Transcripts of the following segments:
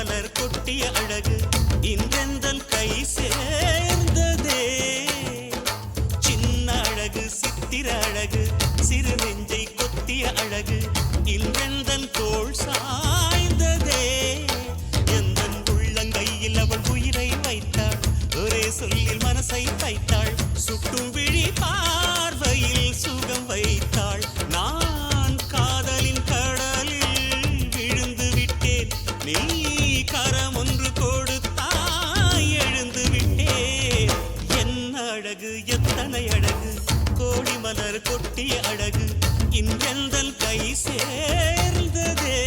மலர் கொட்டிய அழகு இன்றெந்தன் கை சேர்ந்ததே. சின்ன அழகு சித்திர அழகு சிறு நெஞ்சை கொத்திய அழகு இன்றெந்தன் தோள் சாய்ந்ததே. எந்தன் உள்ளங்கையில் அவள் உயிரை வைத்தாள், ஒரே சொல்லில் மனசை தைத்தாள், சுட்டும் விழி பார்வையில் சுகம் வைத்தாள். நான் காதலின் கடலில் விழுந்து விட்டேன், நீ கரம் ஒன்று கொடுத்தாய் எழுந்து விட்டேன். என்ன அழகு எத்தனை அழகு, கோடி மலர் கொட்டிய அழகு இன்றெந்தன் கை சேர்ந்ததே.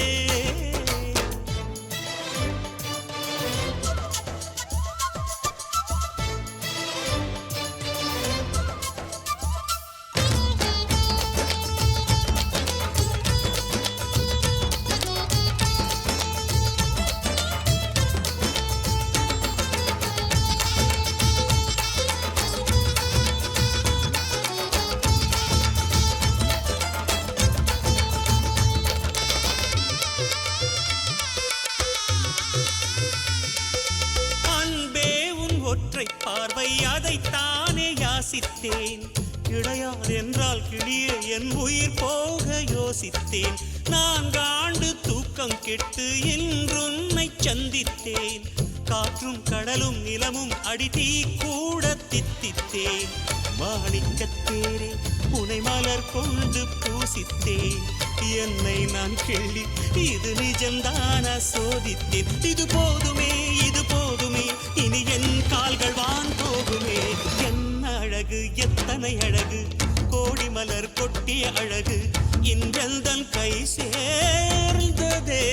ஒற்றை பார்வை அதைத்தானே யாசித்தேன், கிடையாது என்றால் கிளியே என் உயிர் போக யோசித்தேன். 4 ஆண்டு தூக்கம் கெட்டு இன்றுன்னை சந்தித்தேன், காற்றும் கடலும் நிலமும் அடித்தீ கூட தித்தித்தேன். மாணிக்கத்தேரே உனை மலர் கொண்டு பூசித்தேன், என்னை நான் கிள்ளி இது நிஜம்தான சோதித்தேன். இது போதுமே இது போதுமே இனி என் கால்கள் வான் போகுமே. என்ன அழகு எத்தனை அழகு, கோடி மலர் கொட்டிய அழகு இன்றெந்தன் கை சேர்ந்ததே.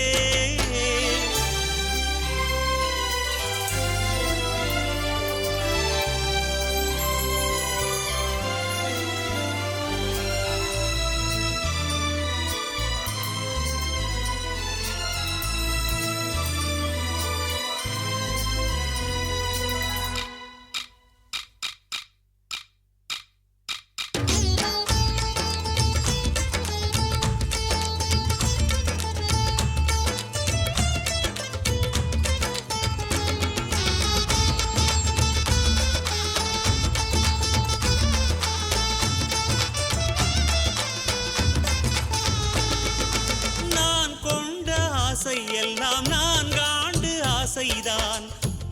எல்லாம் 4 ஆண்டு ஆசைதான்,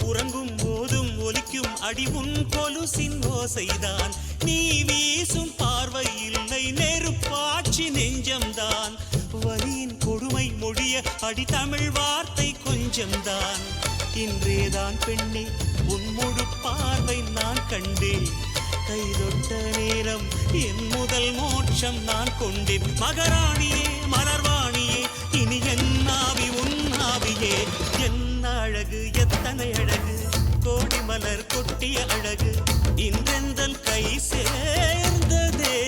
உறங்கும் போதும் ஒலிக்கும் அடி உன் கொலுசின் ஓசைதான். நீ வீசும் பார்வை இல்லை நெருப்பாட்சி நெஞ்சம்தான், வலியின் கொடுமை மொழிய அடி தமிழ் வார்த்தை கொஞ்சம்தான். இன்றேதான் பெண்ணே உன் முழு பார்வை நான் கண்டேன், கைதொட்ட நேரம் என் முதல் மோட்சம் நான் கொண்டேன். மகராணியே மலர்வாணியே இனி என் ஆவி உன் ஆவியே. என்ன அழகு எத்தனை அழகு, கோடி மலர் கொட்டிய அழகு இன்றெந்தன் கை சேர்ந்ததே.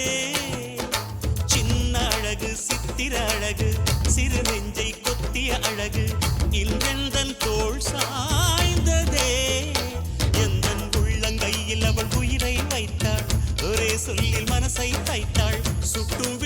சின்ன அழகு சித்திர அழகு சிறு நெஞ்சை கொத்திய அழகு இன்றெந்தன் தோள் சாய்ந்ததே. எந்தன் உள்ளங்கையில் அவள் உயிரை வைத்தாள், ஒரே சொல்லில் மனசை தைத்தாள், சுட்டும்